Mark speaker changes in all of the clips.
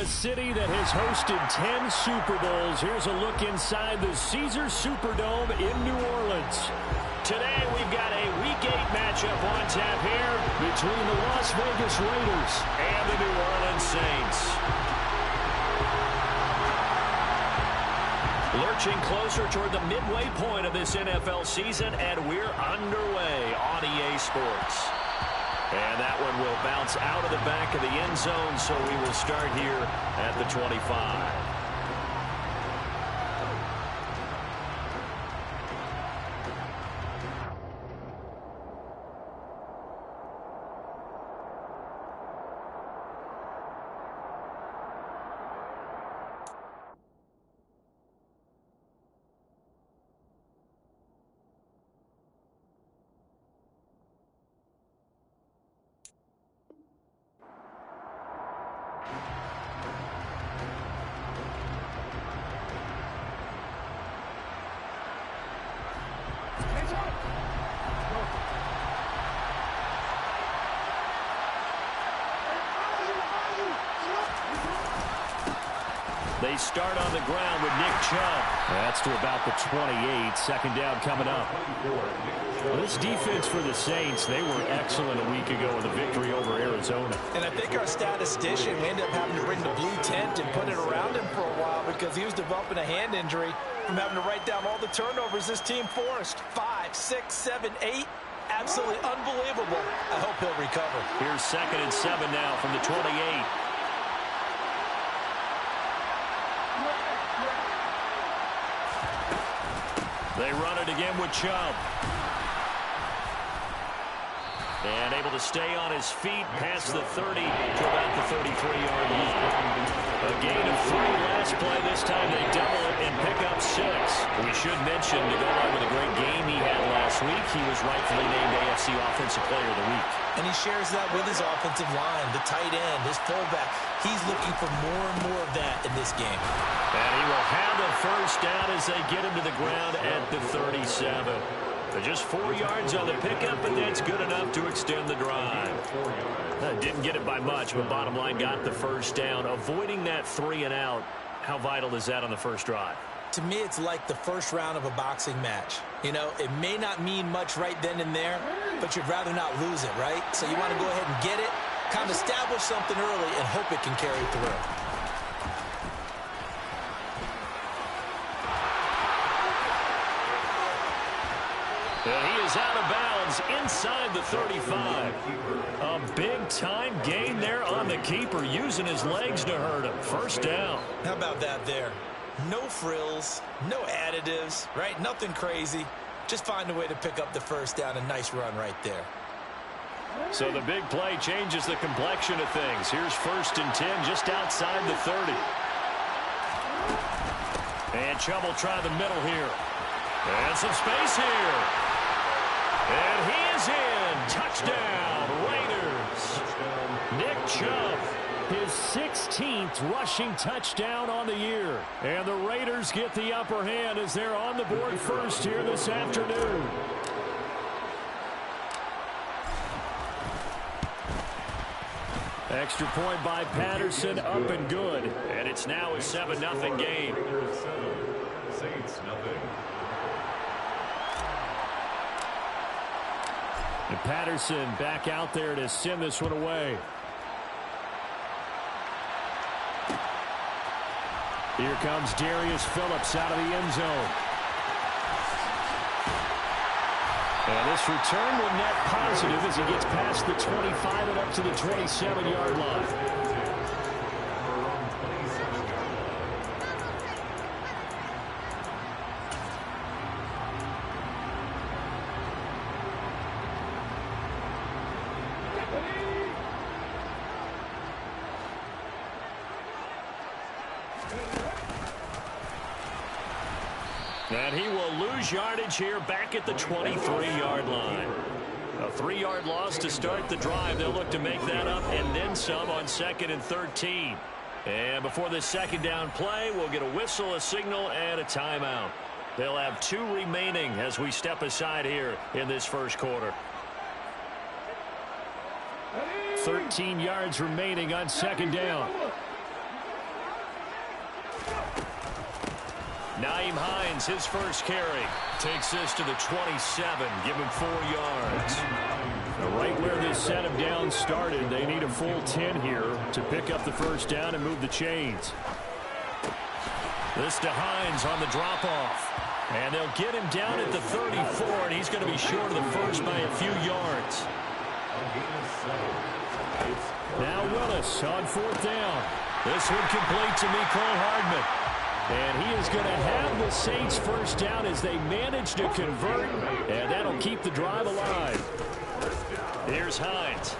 Speaker 1: a city that has hosted 10 Super Bowls, here's a look inside the Caesars Superdome in New Orleans. Today we've got a Week 8 matchup on tap here between the Las Vegas Raiders and the New Orleans Saints. Lurching closer toward the midway point of this NFL season, and we're underway on EA Sports. And that one will bounce out of the back of the end zone, so we will start here at the 25. They start on the ground with Nick Chubb. That's to about the 28. Second down coming up. Well, this defense for the Saints, they were excellent a week ago in the victory over Arizona.
Speaker 2: And I think our statistician, we ended up having to bring the blue tent and put it around him for a while because he was developing a hand injury from having to write down all the turnovers this team forced. 5, 6, 7, 8. Absolutely unbelievable. I hope he'll recover.
Speaker 1: Here's 2nd and 7 now from the 28. They run it again with Chubb. And able to stay on his feet past the 30 to about the 33-yard line. A gain of 3 last play. This time they double it and pick up 6. We should mention, to go along with a great game he had last week, he was rightfully named AFC Offensive Player of the Week.
Speaker 2: And he shares that with his offensive line, the tight end, his fullback. He's looking for more and more of that in this game.
Speaker 1: And he will have a first down as they get him to the ground at the 37. Just 4 yards on the pickup, and that's good enough to extend the drive. Didn't get it by much, but bottom line got the first down. Avoiding that 3 and out, how vital is that on the first drive?
Speaker 2: To me, it's like the first round of a boxing match. You know, it may not mean much right then and there, but you'd rather not lose it, right? So you want to go ahead and get it, kind of establish something early, and hope it can carry through.
Speaker 1: And he is out of bounds inside the 35. A big-time gain there on the keeper, using his legs to hurt him. First down.
Speaker 2: How about that there? No frills, no additives, right? Nothing crazy. Just find a way to pick up the first down. A nice run right there.
Speaker 1: So the big play changes the complexion of things. Here's 1st and 10 just outside the 30. And Chubb will try the middle here. And some space here. And he is in. Touchdown, Raiders. Nick Chubb, his 16th rushing touchdown on the year. And the Raiders get the upper hand as they're on the board first here this afternoon. Extra point by Patterson, up and good. And it's now a 7-0 game.
Speaker 3: Saints, nothing.
Speaker 1: And Patterson back out there to send this one away. Here comes Darius Phillips out of the end zone. And this return will net positive as he gets past the 25 and up to the 27-yard line. And he will lose yardage here back at the 23-yard line. A 3-yard loss to start the drive. They'll look to make that up and then some on 2nd and 13. And before this second down play, we'll get a whistle, a signal, and a timeout. They'll have 2 remaining as we step aside here in this first quarter. 13 yards remaining on 2nd down. Nyheim Hines, his first carry. Takes this to the 27. Give him 4 yards.
Speaker 4: Right where this set of downs started, they need a full 10 here to pick up the first down and move the chains.
Speaker 1: This to Hines on the drop-off. And they'll get him down at the 34, and he's going to be short of the first by a few yards.
Speaker 4: Now Willis on 4th down.
Speaker 1: This one complete to Mecole Hardman.
Speaker 4: And he is going to have the Saints first down as they manage to convert, and that'll keep the drive alive.
Speaker 1: Here's Hines.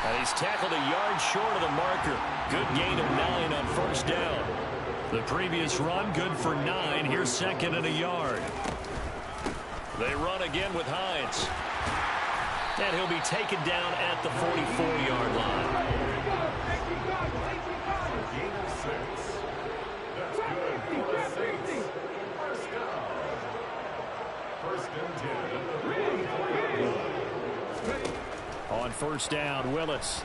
Speaker 1: And he's tackled a yard short of the marker. Good gain of 9 on first down. The previous run, good for 9. Here's 2nd and a yard. They run again with Hines. And he'll be taken down at the 44-yard line.
Speaker 3: That's good for the Saints. First down. 1st and 10 at the 44-yard line.
Speaker 4: On first down, Willis.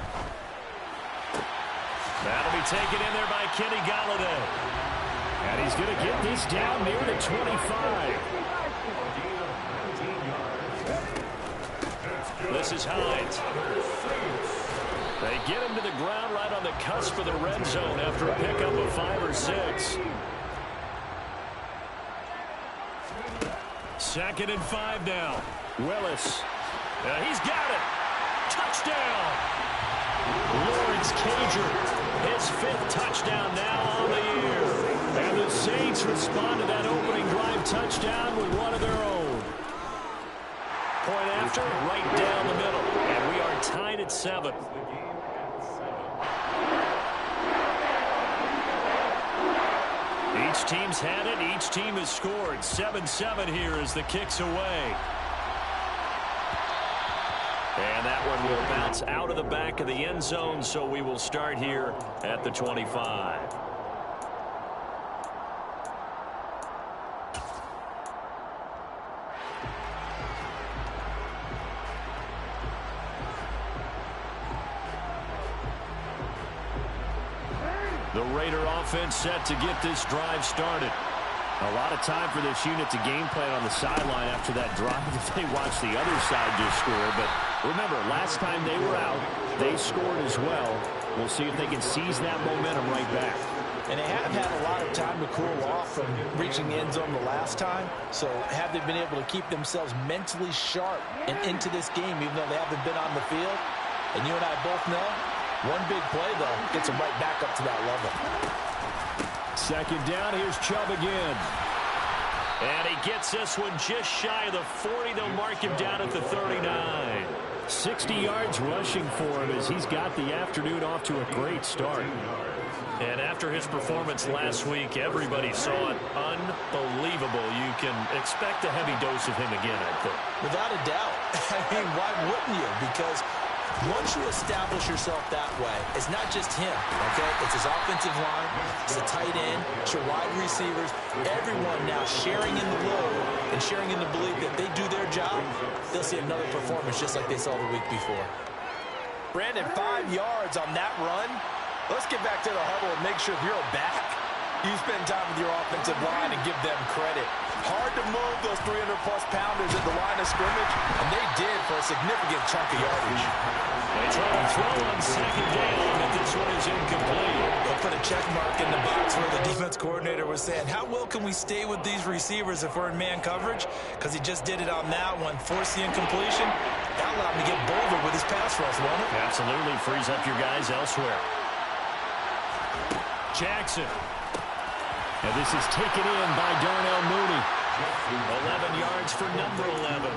Speaker 1: That'll be taken in there by Kenny Golladay.
Speaker 4: And he's going to get this down near the 25.
Speaker 1: This is Hines. They get him to the ground right on the cusp of the red zone after a pickup of 5 or 6. 2nd and 5 now.
Speaker 4: Willis.
Speaker 1: He's got it. Touchdown. Lawrence Cager. His 5th touchdown now on the year.
Speaker 4: And the Saints respond to that opening drive touchdown with one of their own.
Speaker 1: Point after, right down the middle. And we are tied at 7. Each team's had it. Each team has scored. 7-7 here as the kick's away. And that one will bounce out of the back of the end zone, so we will start here at the 25. The Raider offense set to get this drive started.
Speaker 4: A lot of time for this unit to game plan on the sideline after that drive if they watch the other side just score. But remember, last time they were out, they scored as well. We'll see if they can seize that momentum right back.
Speaker 2: And they have had a lot of time to cool off from reaching the end zone the last time. So have they been able to keep themselves mentally sharp and into this game, even though they haven't been on the field? And you and I both know, one big play, though, gets them right back up to that level.
Speaker 4: 2nd down, here's Chubb again.
Speaker 1: And he gets this one just shy of the 40. They'll mark him down at the 39.
Speaker 4: 60 yards rushing for him as he's got the afternoon off to a great start.
Speaker 1: And after his performance last week, everybody saw it unbelievable. You can expect a heavy dose of him again, I think.
Speaker 2: Without a doubt. I mean, why wouldn't you? Because once you establish yourself that way, it's not just him, okay? It's his offensive line, it's the tight end, it's your wide receivers, everyone now sharing in the load and sharing in the belief that they do their job, they'll see another performance just like they saw the week before. Brandon, 5 yards on that run. Let's get back to the huddle and make sure if you're back, you spend time with your offensive line and give them credit. Hard to move those 300-plus pounders at the line of scrimmage, and they did for a significant chunk of yardage.
Speaker 1: They try to throw on 2nd down, but this one is incomplete.
Speaker 2: They'll put a check mark in the box where the defense coordinator was saying, how well can we stay with these receivers if we're in man coverage? Because he just did it on that one, forced the incompletion. That allowed him to get bolder with his pass rush, won't it?
Speaker 1: Absolutely frees up your guys elsewhere.
Speaker 4: Jackson. And this is taken in by Darnell Mooney.
Speaker 1: 11 yards for number 11.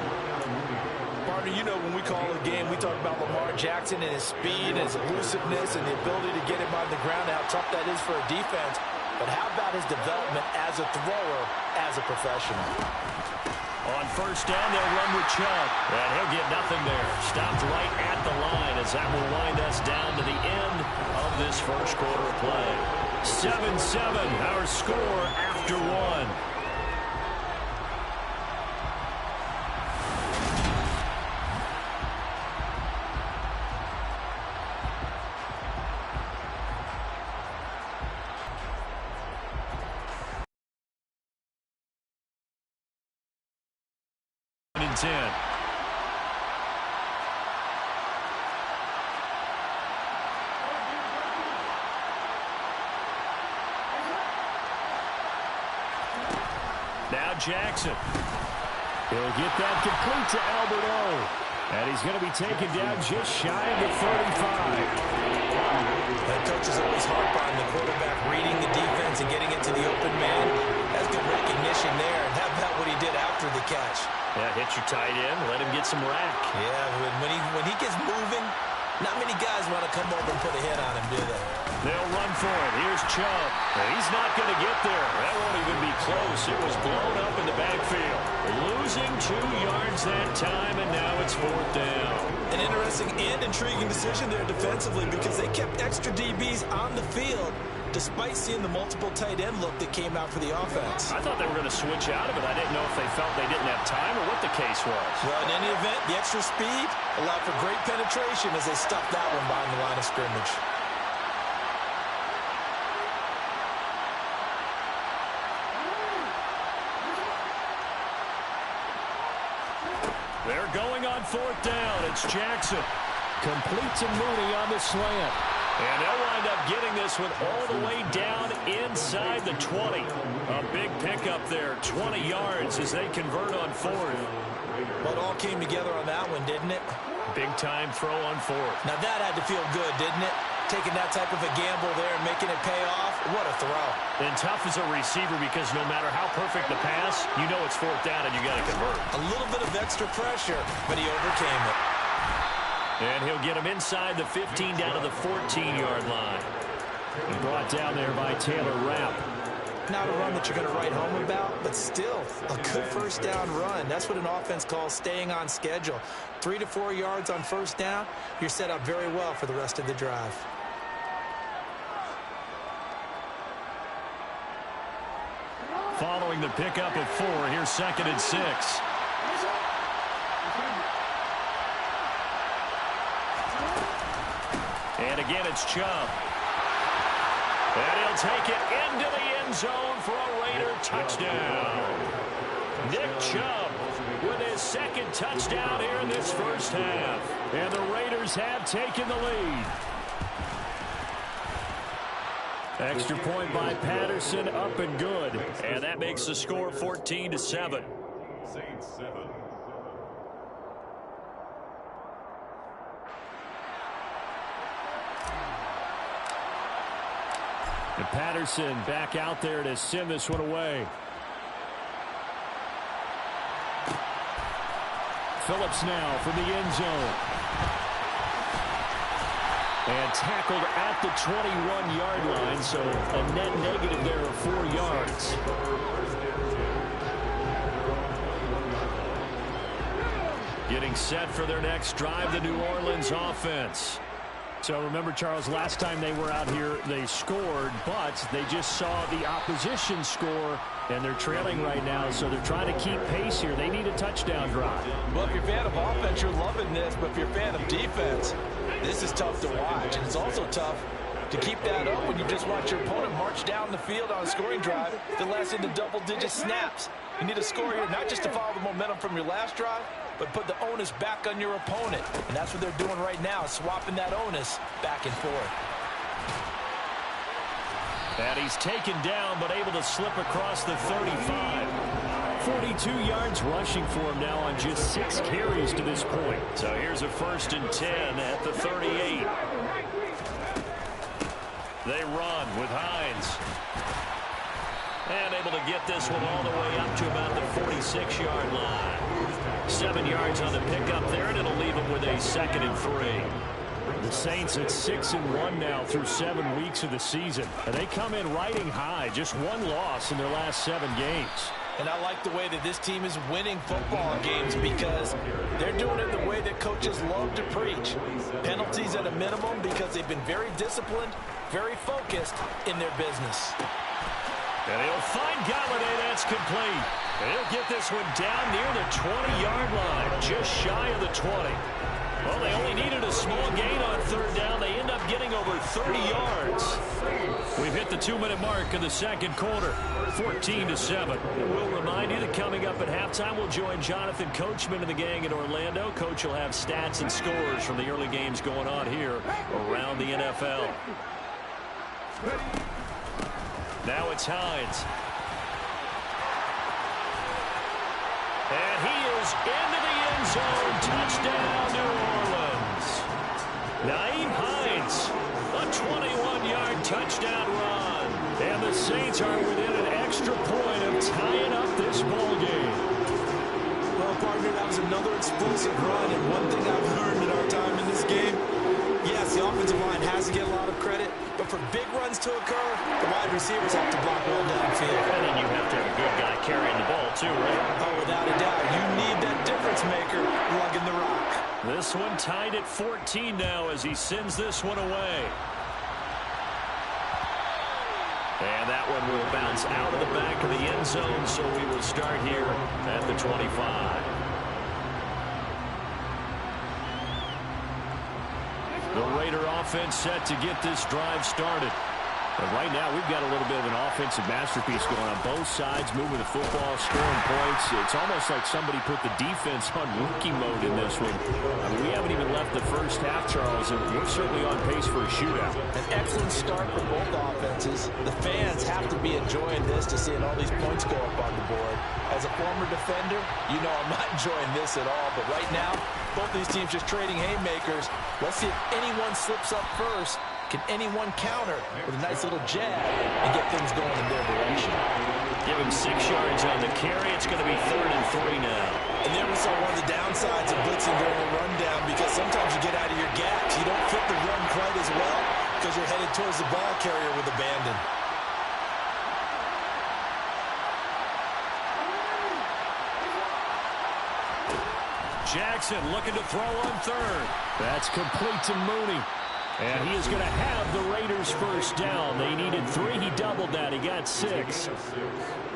Speaker 2: Partner, you know when we call a game, we talk about Lamar Jackson and his speed and his elusiveness and the ability to get him on the ground, how tough that is for a defense. But how about his development as a thrower, as a professional?
Speaker 1: On first down, they'll run with Chubb. And he'll get nothing there. Stopped right at the line as that will wind us down to the end of this first quarter of play. 7-7, our score after 1. and 10. Now Jackson.
Speaker 4: He'll get that complete to Alberto. And he's going to be taken down just shy of the 35.
Speaker 2: That coach is always harp on the quarterback reading the defense and getting it to the open man. That's good recognition there. And how about what he did after the catch?
Speaker 1: Yeah, hit your tight end, let him get some rack.
Speaker 2: Yeah, when he gets moving, not many guys want to come over and put a hit on him, do they?
Speaker 1: They'll run for it. Here's Chubb. He's not going to get there. That won't even be close. It was blown up in the backfield. Losing 2 yards that time, and now it's 4th down.
Speaker 2: An interesting and intriguing decision there defensively because they kept extra DBs on the field despite seeing the multiple tight end look that came out for the offense.
Speaker 1: I thought they were going to switch out of it. I didn't know if they felt they didn't have time or what the case was.
Speaker 2: Well, in any event, the extra speed allowed for great penetration as they stuffed that one behind the line of scrimmage.
Speaker 1: They're going on 4th down. It's Jackson.
Speaker 4: Complete to Mooney on the slant.
Speaker 1: And they'll wind up getting this one all the way down inside the 20. A big pickup there, 20 yards as they convert on 4th.
Speaker 2: Well, it all came together on that one, didn't it?
Speaker 1: Big-time throw on 4th.
Speaker 2: Now that had to feel good, didn't it? Taking that type of a gamble there and making it pay off. What a throw.
Speaker 1: And tough as a receiver because no matter how perfect the pass, you know it's 4th down and you got to convert.
Speaker 2: A little bit of extra pressure, but he overcame it.
Speaker 1: And he'll get him inside the 15 down to the 14-yard line.
Speaker 4: Brought down there by Taylor Rapp.
Speaker 2: Not a run that you're going to write home about, but still a good 1st down run. That's what an offense calls staying on schedule. 3 to 4 yards on 1st down, you're set up very well for the rest of the drive.
Speaker 1: Following the pickup of 4, here's 2nd and 6. And again, it's Chubb. And he'll take it into the end zone for a Raider touchdown. Nick Chubb with his 2nd touchdown here in this 1st half.
Speaker 4: And the Raiders have taken the lead. Extra point by Patterson, up and good.
Speaker 1: And that makes the score 14-7.
Speaker 3: Saints 7.
Speaker 4: And Patterson back out there to send this one away. Phillips now from the end zone. And tackled at the 21-yard line, so a net negative there of 4 yards.
Speaker 1: Getting set for their next drive, the New Orleans offense.
Speaker 4: So remember, Charles, last time they were out here, they scored, but they just saw the opposition score, and they're trailing right now, so they're trying to keep pace here. They need a touchdown drive.
Speaker 2: Well, if you're a fan of offense, you're loving this, but if you're a fan of defense, this is tough to watch, and it's also tough to keep that up when you just watch your opponent march down the field on a scoring drive that lasts into double-digit snaps. You need a score here, not just to follow the momentum from your last drive, but put the onus back on your opponent. And that's what they're doing right now, swapping that onus back and forth.
Speaker 1: And he's taken down, but able to slip across the 35.
Speaker 4: 42 yards rushing for him now on just 6 carries to this point.
Speaker 1: So here's a 1st and 10 at the 38. They run with Hines. And able to get this one all the way up to about the 46-yard line. 7 yards on the pickup there, and it'll leave them with a 2nd and 3.
Speaker 4: The Saints at 6-1 now through 7 weeks of the season. And they come in riding high, just 1 loss in their last 7 games.
Speaker 2: And I like the way that this team is winning football games because they're doing it the way that coaches love to preach. Penalties at a minimum because they've been very disciplined, very focused in their business.
Speaker 1: And he'll find Galladay. That's complete. And he'll get this one down near the 20-yard line, just shy of the 20. Well, they only needed a small gain on 3rd down. They end up getting over 30 yards. We've hit the 2-minute mark of the second quarter, 14-7. And we'll remind you that coming up at halftime, we'll join Jonathan Coachman and the gang in Orlando. Coach will have stats and scores from the early games going on here around the NFL. Now it's Hines. And he is into the end zone. Touchdown, New Orleans. Nyheim Hines, a 21-yard touchdown run. And the Saints are within an extra point of tying up this ball game.
Speaker 2: Well, partner, that was another explosive run. And one thing I've learned in our time in this game, yes, the offensive line has to get a lot of credit. But for big runs to occur, the wide receivers have to block well downfield.
Speaker 1: And then you have to have a good guy carrying the ball, too, right?
Speaker 2: Oh, without a doubt. You need that difference maker lugging the rock.
Speaker 1: This one tied at 14 now as he sends this one away. And that one will bounce out of the back of the end zone, so we will start here at the 25. The Raider offense set to get this drive started. But right now, we've got a little bit of an offensive masterpiece going on both sides, moving the football, scoring points. It's almost like somebody put the defense on rookie mode in this one. I mean, we haven't even left the first half, Charles, and we're certainly on pace for a shootout.
Speaker 2: An excellent start for both offenses. The fans have to be enjoying this to seeing all these points go up on the board. As a former defender, you know I'm not enjoying this at all. But right now, both these teams just trading haymakers. Let's see if anyone slips up first. Can anyone counter with a nice little jab and get things going in their direction?
Speaker 1: Give him 6 yards on the carry. It's going to be 3rd and 3 now.
Speaker 2: And there we saw one of the downsides of blitzing during a rundown, because sometimes you get out of your gaps. You don't fit the run quite as well because you're headed towards the ball carrier with abandon.
Speaker 1: Jackson looking to throw on 3rd.
Speaker 4: That's complete to Mooney. And he is going to have the Raiders first down. They needed 3. He doubled that. He got 6.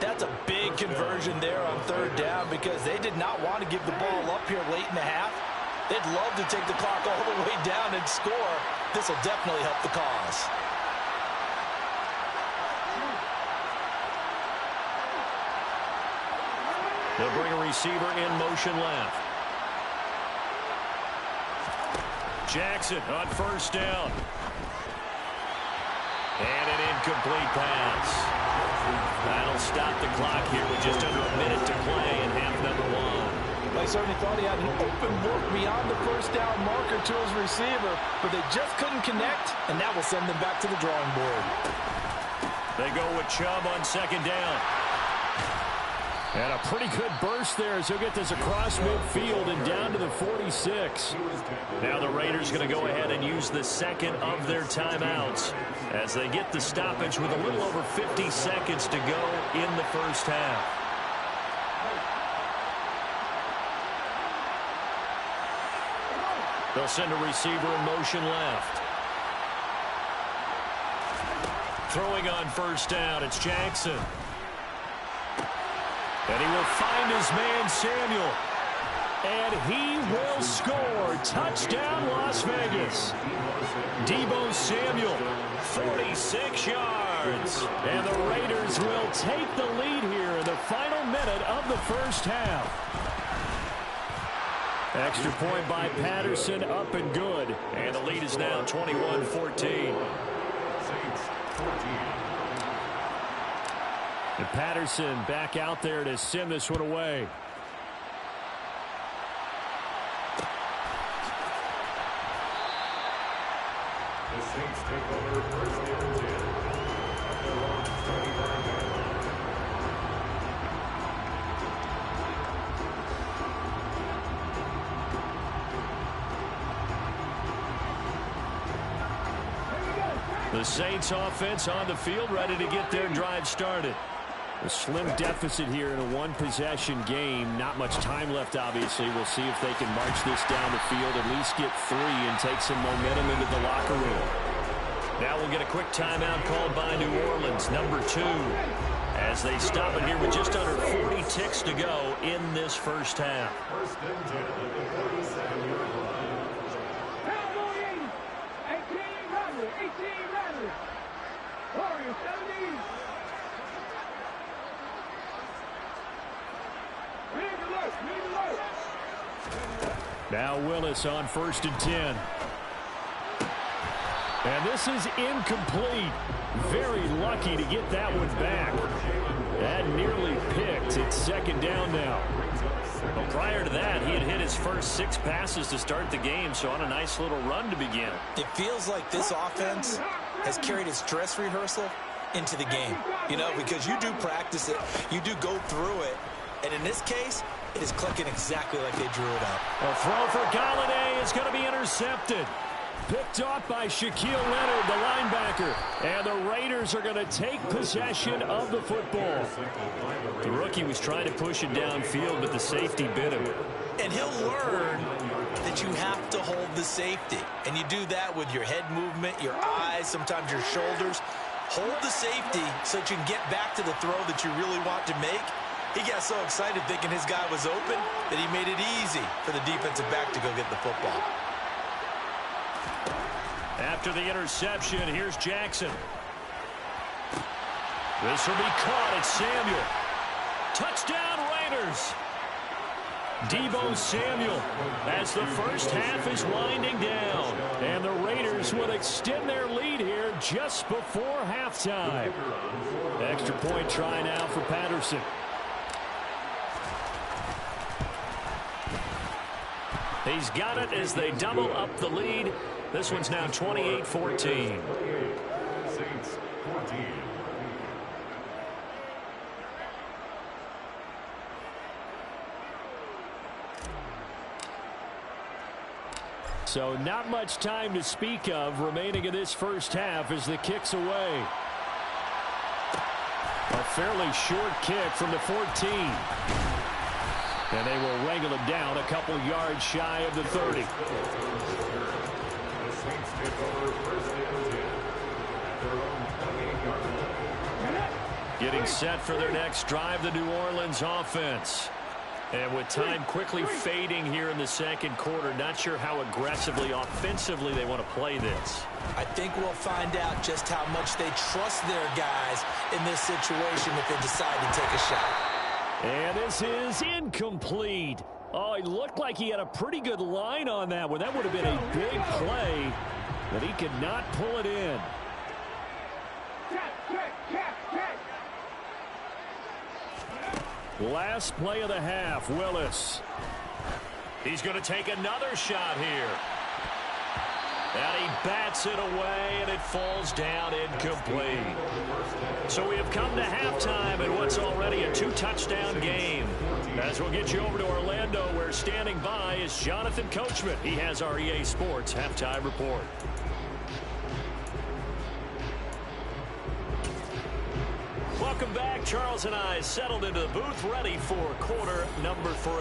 Speaker 2: That's a big conversion there on 3rd down, because they did not want to give the ball up here late in the half. They'd love to take the clock all the way down and score. This will definitely help the cause.
Speaker 1: They'll bring a receiver in motion left. Jackson on 1st down. And an incomplete pass. That'll stop the clock here with just under a minute to play in half number 1.
Speaker 2: I certainly thought he had an open look beyond the 1st down marker to his receiver, but they just couldn't connect, and that will send them back to the drawing board.
Speaker 1: They go with Chubb on 2nd down.
Speaker 4: And a pretty good burst there as he'll get this across midfield and down to the 46.
Speaker 1: Now the Raiders going to go ahead and use the second of their timeouts as they get the stoppage with a little over 50 seconds to go in the first half. They'll send a receiver in motion left. Throwing on 1st down, it's Jackson. And he will find his man, Samuel. And he will score. Touchdown, Las Vegas. Deebo Samuel, 46 yards. And the Raiders will take the lead here in the final minute of the first half. Extra point by Patterson, up and good. And the lead is now 21-14. And Patterson back out there to send this one away.
Speaker 3: The Saints take over 1st and 10 at their own 25 yard line.
Speaker 1: The Saints offense on the field, ready to get their drive started.
Speaker 4: A slim deficit here in a one-possession game. Not much time left, obviously. We'll see if they can march this down the field, at least get 3 and take some momentum into the locker room.
Speaker 1: Now we'll get a quick timeout called by New Orleans, number 2, as they stop it here with just under 40 ticks to go in this first half.
Speaker 3: 1st and 10 at the 47-yard line.
Speaker 1: Now Willis on 1st and 10. And this is incomplete. Very lucky to get that one back. That nearly picked. It's 2nd down now. Well, prior to that, he had hit his first 6 passes to start the game, so on a nice little run to begin.
Speaker 2: It feels like this offense has carried its dress rehearsal into the game. You know, because you do practice it, you do go through it, and in this case, it is clicking exactly like they drew it up.
Speaker 1: A throw for Galladay is going to be intercepted. Picked off by Shaquille Leonard, the linebacker. And the Raiders are going to take possession of the football. The rookie was trying to push it downfield, but the safety bit him.
Speaker 2: And he'll learn that you have to hold the safety. And you do that with your head movement, your eyes, sometimes your shoulders. Hold the safety so that you can get back to the throw that you really want to make. He got so excited thinking his guy was open that he made it easy for the defensive back to go get the football.
Speaker 1: After the interception, here's Jackson. This will be caught. It's Samuel. Touchdown, Raiders. Deebo Samuel as the first half is winding down. And the Raiders will extend their lead here just before halftime. Extra point try now for Patterson. He's got it as they double up the lead. This one's now 28-14.
Speaker 3: Saints 14.
Speaker 1: So not much time to speak of remaining in this first half as the kick's away. A fairly short kick from the 14. And they will wrangle it down a couple yards shy of the 30.
Speaker 3: The Saints take over 1st and 10 at their own 28-yard line.
Speaker 1: Getting set for their next drive, the New Orleans offense. And with time quickly fading here in the second quarter, not sure how aggressively, offensively they want to play this.
Speaker 2: I think we'll find out just how much they trust their guys in this situation if they decide to take a shot.
Speaker 1: And this is incomplete. Oh, it looked like he had a pretty good line on that one. That would have been a big play, but he could not pull it in. Last play of the half, Willis. He's going to take another shot here. And he bats it away, and it falls down incomplete. So we have come to halftime in what's already a 2-touchdown game. As we'll get you over to Orlando, where standing by is Jonathan Coachman. He has our EA Sports Halftime Report. Welcome back. Charles and I settled into the booth, ready for quarter number 3.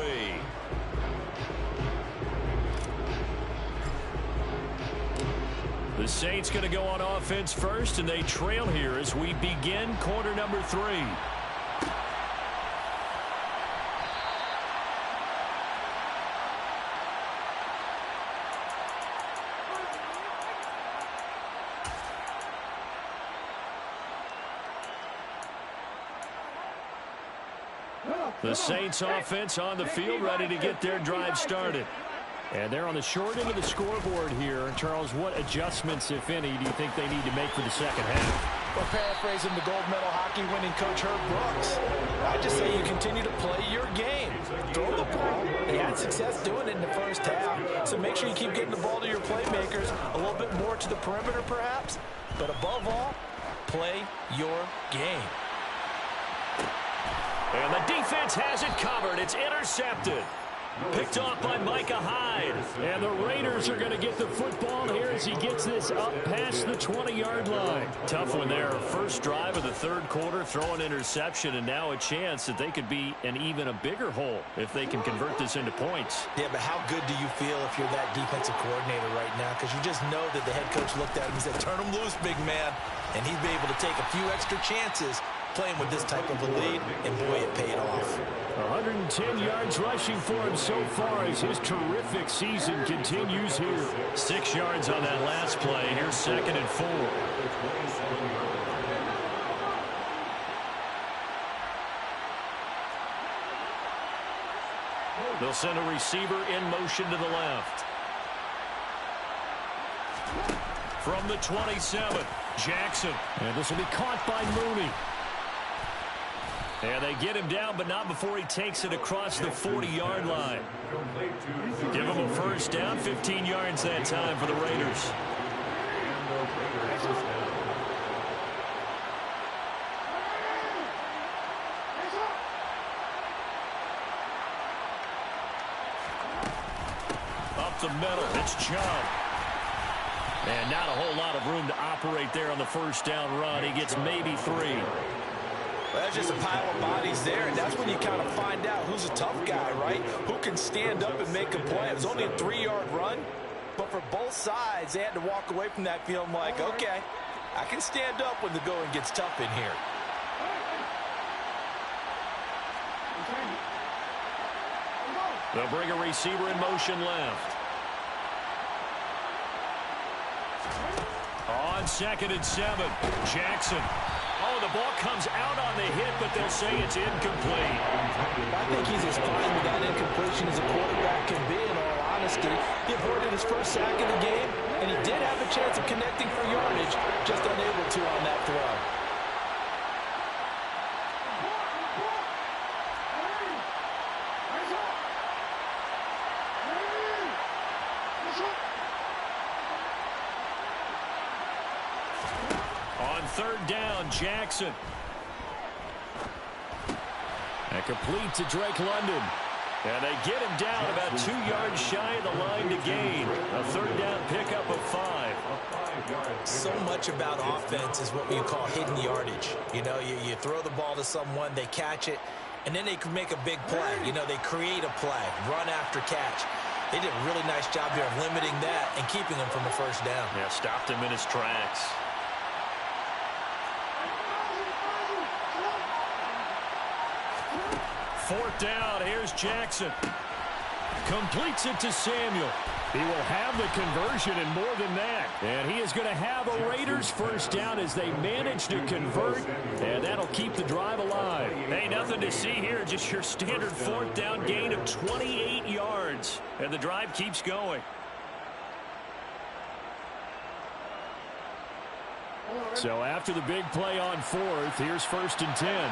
Speaker 1: The Saints going to go on offense first, and they trail here as we begin quarter number 3. The Saints offense on the field, ready to get their drive started. And they're on the short end of the scoreboard here. And Charles, what adjustments, if any, do you think they need to make for the second half?
Speaker 2: Well, paraphrasing the gold medal hockey winning coach Herb Brooks, I just say you continue to play your game. Throw the ball. They had success doing it in the first half. So make sure you keep getting the ball to your playmakers, a little bit more to the perimeter perhaps. But above all, play your game.
Speaker 1: And the defense has it covered. It's intercepted. Picked off by Micah Hyde. And the Raiders are going to get the football here as he gets this up past the 20-yard line. Tough one there. First drive of the third quarter, throw an interception, and now a chance that they could be in even a bigger hole if they can convert this into points.
Speaker 2: Yeah, but how good do you feel if you're that defensive coordinator right now? Because you just know that the head coach looked at him and said, turn him loose, big man. And he'd be able to take a few extra chances playing with this type of a lead, and boy, it paid off.
Speaker 1: 110 yards rushing for him so far as his terrific season continues here. 6 yards on that last play. Here's 2nd and 4. They'll send a receiver in motion to the left. From the 27, Jackson.
Speaker 4: And this will be caught by Mooney.
Speaker 1: And they get him down, but not before he takes it across the 40-yard line. Give him a first down, 15 yards that time for the Raiders. Up the middle, it's Chubb. And not a whole lot of room to operate there on the first down run. He gets maybe 3.
Speaker 2: Well, that's just a pile of bodies there, and that's when you kind of find out who's a tough guy, right? Who can stand up and make a play. It was only a 3-yard run, but for both sides, they had to walk away from that feeling like, okay, I can stand up when the going gets tough in here.
Speaker 1: They'll bring a receiver in motion left. On 2nd and 7, Jackson. Oh, the ball comes out on the hit, but they'll say it's incomplete.
Speaker 2: I think he's as fine with that incompletion as a quarterback can be, in all honesty. He avoided his first sack of the game, and he did have a chance of connecting for yardage, just unable to on that throw.
Speaker 1: On 3rd down, Jackson. And complete to Drake London. And they get him down about 2 yards shy of the line to gain. A 3rd down pickup of 5.
Speaker 2: So much about offense is what we call hidden yardage. You know, you throw the ball to someone, they catch it, and then they can make a big play. You know, they create a play, run after catch. They did a really nice job here of limiting that and keeping him from the first down.
Speaker 1: Yeah, stopped him in his tracks. 4th down, here's Jackson. Completes it to Samuel.
Speaker 4: He will have the conversion and more than that. And he is going to have a Raiders first down as they manage to convert. And that'll keep the drive alive.
Speaker 1: Hey, nothing to see here. Just your standard 4th down gain of 28 yards. And the drive keeps going.
Speaker 4: So after the big play on 4th, here's 1st and 10.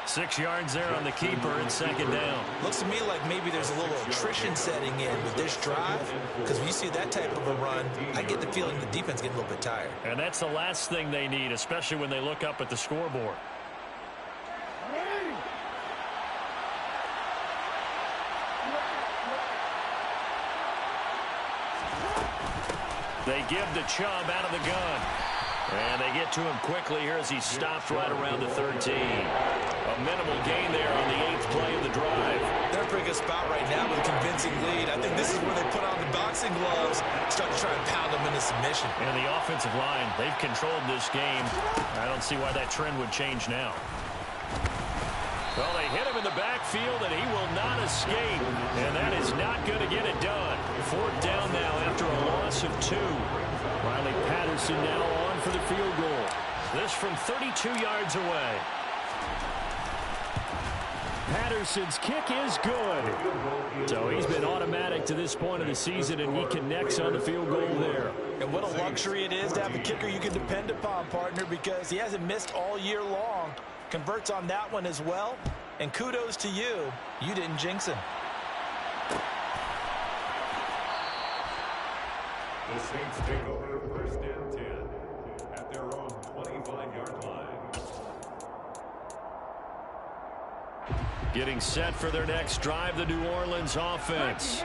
Speaker 1: Six yards there on the keeper and 2nd down.
Speaker 2: Looks to me like maybe there's a little attrition setting in with this drive, because when you see that type of a run, I get the feeling the defense getting a little bit tired.
Speaker 1: And that's the last thing they need, especially when they look up at the scoreboard. They give to Chubb out of the gun. And they get to him quickly here as he's stopped right around the 13. A minimal gain there on the 8th play of the drive.
Speaker 2: They're in a pretty good spot right now with a convincing lead. I think this is where they put on the boxing gloves, start to try and pound them into submission.
Speaker 1: And the offensive line, they've controlled this game. I don't see why that trend would change now. Well, they hit him in the backfield, and he will not escape. And that is not going to get it done. 4th down now after a loss of 2.
Speaker 4: Riley Patterson now on for the field goal.
Speaker 1: This from 32 yards away.
Speaker 4: Patterson's kick is good. So he's been automatic to this point of the season, and he connects on the field goal there.
Speaker 2: And what a luxury it is to have a kicker you can depend upon, partner, because he hasn't missed all year long. Converts on that one as well. And kudos to you. You didn't jinx him.
Speaker 3: The Saints take over 1st and 10 at their own 25-yard line.
Speaker 1: Getting set for their next drive, the New Orleans offense.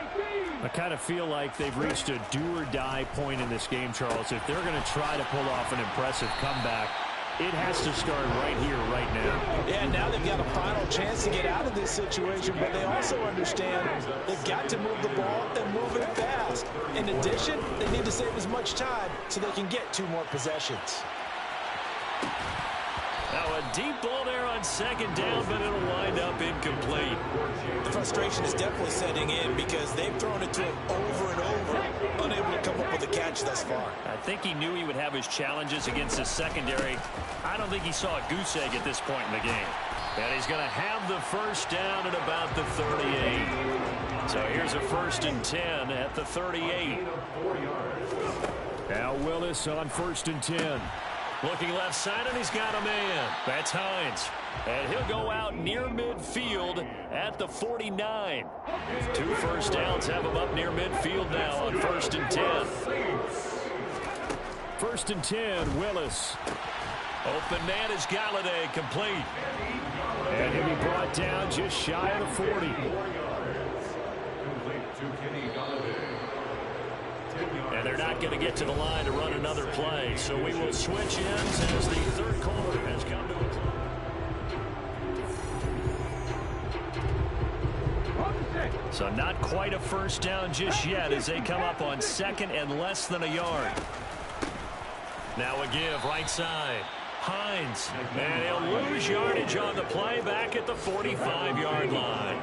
Speaker 4: I kind of feel like they've reached a do-or-die point in this game, Charles. If they're going to try to pull off an impressive comeback, it has to start right here, right now.
Speaker 2: Yeah, now they've got a final chance to get out of this situation, but they also understand they've got to move the ball and move it fast. In addition, they need to save as much time so they can get 2 more possessions.
Speaker 1: Now a deep ball there on second down, but it'll wind up incomplete.
Speaker 2: The frustration is definitely setting in because they've thrown it to him over and over, unable to come up with a catch thus far.
Speaker 1: I think he knew he would have his challenges against his secondary. I don't think he saw a goose egg at this point in the game. And he's going to have the first down at about the 38. So here's a 1st and 10 at the 38.
Speaker 4: Now Willis on 1st and 10.
Speaker 1: Looking left side, and he's got a man. That's Hines. And he'll go out near midfield at the 49. 2 first downs have him up near midfield now on 1st and 10.
Speaker 4: 1st and 10, Willis.
Speaker 1: Open man is Galladay, complete.
Speaker 4: And he'll be brought down just shy of the 40.
Speaker 1: And they're not going to get to the line to run another play. So we will switch ends as the third quarter has come to a close. So not quite a first down just yet as they come up on 2nd and less than a yard. Now a give right side. Hines. And he'll lose yardage on the play back at the 45-yard line.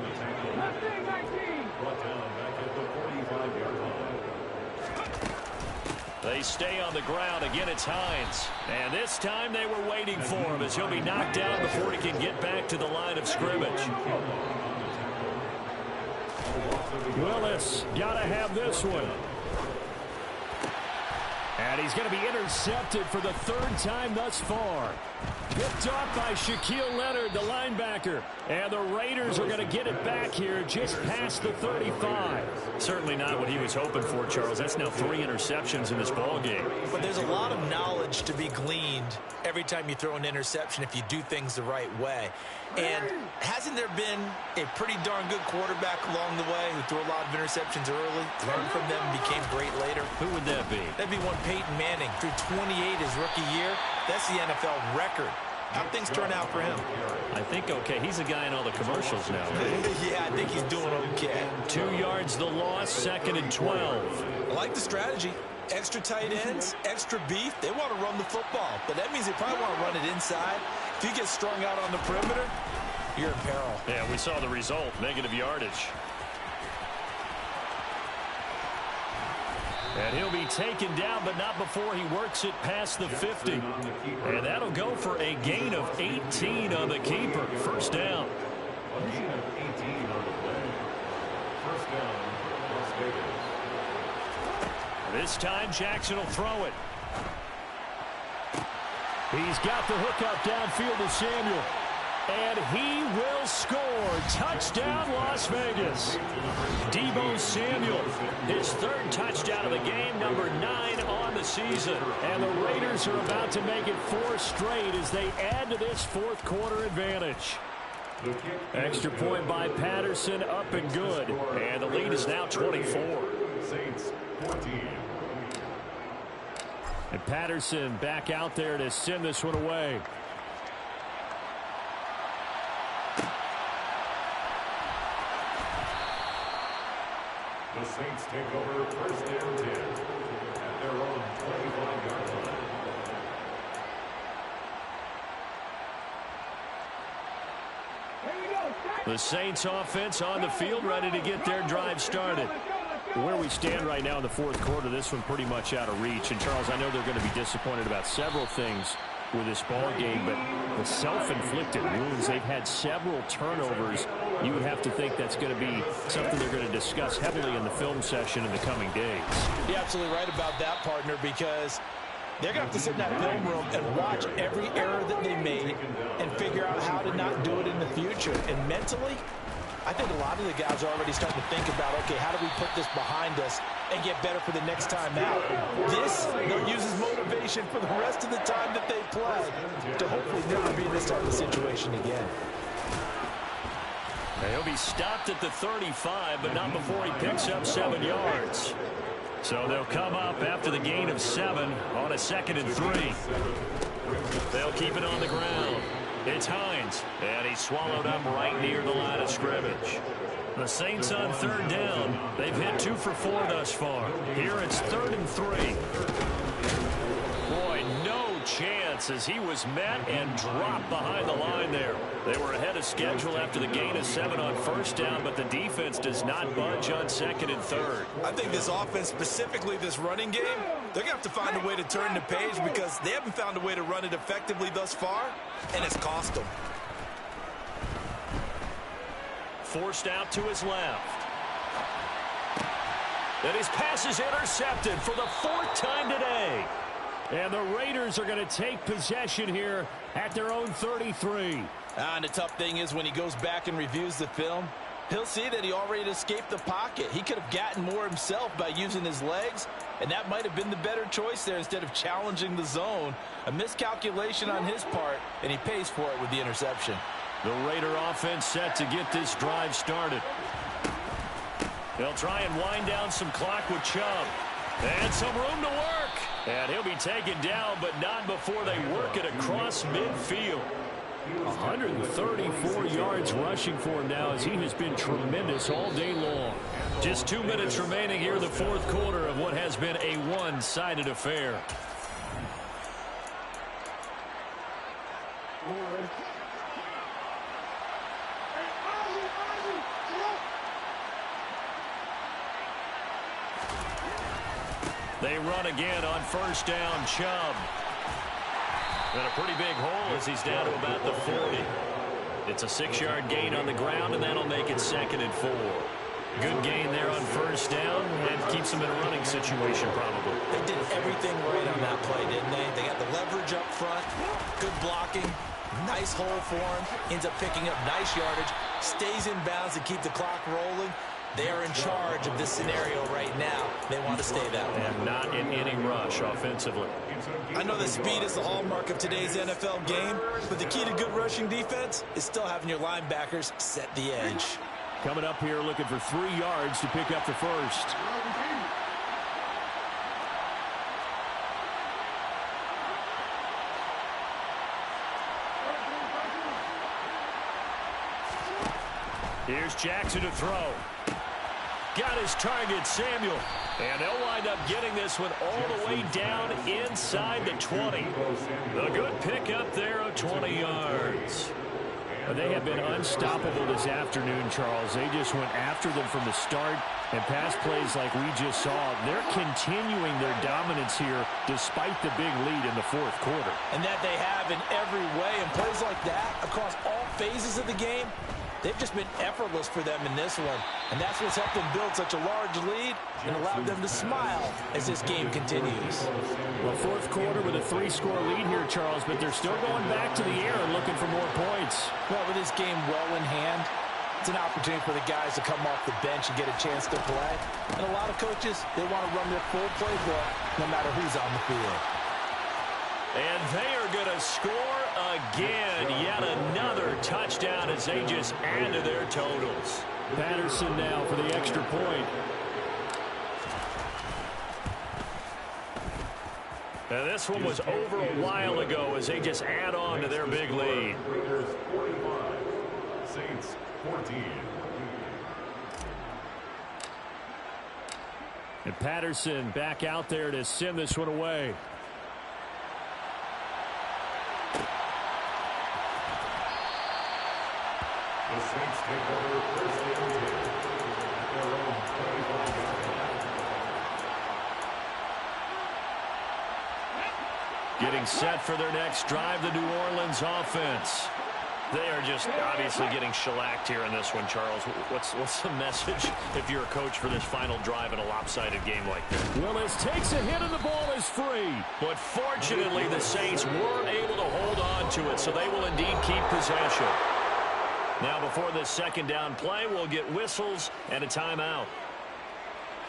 Speaker 1: They stay on the ground. Again, it's Hines. And this time they were waiting for him as he'll be knocked down before he can get back to the line of scrimmage.
Speaker 4: Willis got to have this one. And he's going to be intercepted for the 3rd time thus far. Picked off by Shaquille Leonard, the linebacker. And the Raiders are going to get it back here just past the 35.
Speaker 1: Certainly not what he was hoping for, Charles. That's now 3 interceptions in this ball game.
Speaker 2: But there's a lot of knowledge to be gleaned every time you throw an interception if you do things the right way. And hasn't there been a pretty darn good quarterback along the way who threw a lot of interceptions early, learned from them, and became great later?
Speaker 1: Who would that be?
Speaker 2: That'd be one Peyton Manning. Threw 28 his rookie year. That's the NFL record. How'd things turn out for him?
Speaker 1: I think okay. He's a guy in all the commercials now.
Speaker 2: Yeah, I think he's doing okay.
Speaker 1: 2 yards the loss, 2nd and 12.
Speaker 2: I like the strategy. Extra tight ends, extra beef. They want to run the football, but that means they probably want to run it inside. If you get strung out on the perimeter, you're in peril.
Speaker 1: Yeah, we saw the result, negative yardage. And he'll be taken down, but not before he works it past the 50. And that'll go for a gain of 18 on the keeper. First down. This time, Jackson will throw it.
Speaker 4: He's got the hook up downfield to Samuel. And he will score. Touchdown, Las Vegas.
Speaker 1: Deebo Samuel, his 3rd touchdown of the game, number 9 on the season.
Speaker 4: And the Raiders are about to make it 4 straight as they add to this 4th quarter advantage. Extra point by Patterson, up and good.
Speaker 1: And the lead is now 24.
Speaker 3: Saints 14.
Speaker 4: And Patterson back out there to send this one away.
Speaker 3: The Saints take over 1st and 10 at their own 25-yard line.
Speaker 1: The Saints offense on the field, ready to get their drive started.
Speaker 4: Where we stand right now in the 4th quarter, this one pretty much out of reach. And, Charles, I know they're going to be disappointed about several things with this ball game, but the self-inflicted wounds, they've had several turnovers. You would have to think that's going to be something they're going to discuss heavily in the film session in the coming days.
Speaker 2: You're absolutely right about that, partner, because they're going to have to sit in that film room and watch every error that they made and figure out how to not do it in the future. And mentally, I think a lot of the guys are already starting to think about, okay, how do we put this behind us and get better for the next time out? This, they'll use as motivation for the rest of the time that they play to hopefully never be in this type of situation again.
Speaker 1: He'll be stopped at the 35, but not before he picks up 7 yards. So they'll come up after the gain of 7 on a 2nd and 3. They'll keep it on the ground. It's Hines, and he's swallowed up right near the line of scrimmage. The Saints on 3rd down. They've hit 2 for 4 thus far. Here it's 3rd and 3. Boy, no chance offense as he was met and dropped behind the line there. They were ahead of schedule after the gain of 7 on first down, but the defense does not budge on second and third.
Speaker 2: I think this offense, specifically this running game, they're going to have to find a way to turn the page because they haven't found a way to run it effectively thus far, and it's cost them.
Speaker 1: Forced out to his left. And his pass is intercepted for the 4th time today.
Speaker 4: And the Raiders are going to take possession here at their own 33.
Speaker 2: And the tough thing is when he goes back and reviews the film, he'll see that he already escaped the pocket. He could have gotten more himself by using his legs, and that might have been the better choice there instead of challenging the zone. A miscalculation on his part, and he pays for it with the interception.
Speaker 1: The Raider offense set to get this drive started. They'll try and wind down some clock with Chubb. And some room to work. And he'll be taken down, but not before they work it across midfield.
Speaker 4: 134 yards rushing for him now as he has been tremendous all day long.
Speaker 1: Just 2 minutes remaining here in the 4th quarter of what has been a one-sided affair. They run again on first down. Chubb. And a pretty big hole as he's down to about the 40. It's a 6-yard gain on the ground, and that'll make it 2nd and 4. Good gain there on first down and keeps them in a running situation probably.
Speaker 2: They did everything right on that play, didn't they? They got the leverage up front, good blocking, nice hole for him, ends up picking up nice yardage, stays in bounds to keep the clock rolling. They are in charge of this scenario right now. They want to stay that way.
Speaker 1: And not in any rush offensively.
Speaker 2: I know that speed is the hallmark of today's NFL game, but the key to good rushing defense is still having your linebackers set the edge.
Speaker 4: Coming up here looking for 3 yards to pick up the first.
Speaker 1: Here's Jackson to throw. Got his target, Samuel. And they'll wind up getting this one all the way down inside the 20. A good pickup there of 20 yards.
Speaker 4: They have been unstoppable this afternoon, Charles. They just went after them from the start, and pass plays like we just saw. They're continuing their dominance here despite the big lead in the 4th quarter.
Speaker 2: And that they have in every way. And plays like that across all phases of the game, they've just been effortless for them in this one. And that's what's helped them build such a large lead and allowed them to smile as this game continues.
Speaker 4: Well, 4th quarter with a 3-score lead here, Charles, but they're still going back to the air and looking for more points.
Speaker 2: Well, with this game well in hand, it's an opportunity for the guys to come off the bench and get a chance to play. And a lot of coaches, they want to run their full playbook no matter who's on the field.
Speaker 1: And they are going to score again. Yet another touchdown as they just add to their totals.
Speaker 4: Patterson now for the extra point.
Speaker 1: And this one was over a while ago as they just add on to their big lead.
Speaker 3: Raiders 45, Saints 14.
Speaker 4: And Patterson back out there to send this one away.
Speaker 3: The Saints take over first and 10 at their own 25-yard line.
Speaker 1: Getting set for their next drive, the New Orleans offense. They are just obviously getting shellacked here in this one, Charles. What's the message if you're a coach for this final drive in a lopsided game like this?
Speaker 4: Willis takes a hit and the ball is free.
Speaker 1: But fortunately, the Saints were able to hold on to it, so they will indeed keep possession. Now, before this second down play, we'll get whistles and a timeout.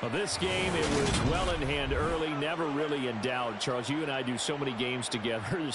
Speaker 4: Well, this game, it was well in hand early, never really in doubt. Charles, you and I do so many games together.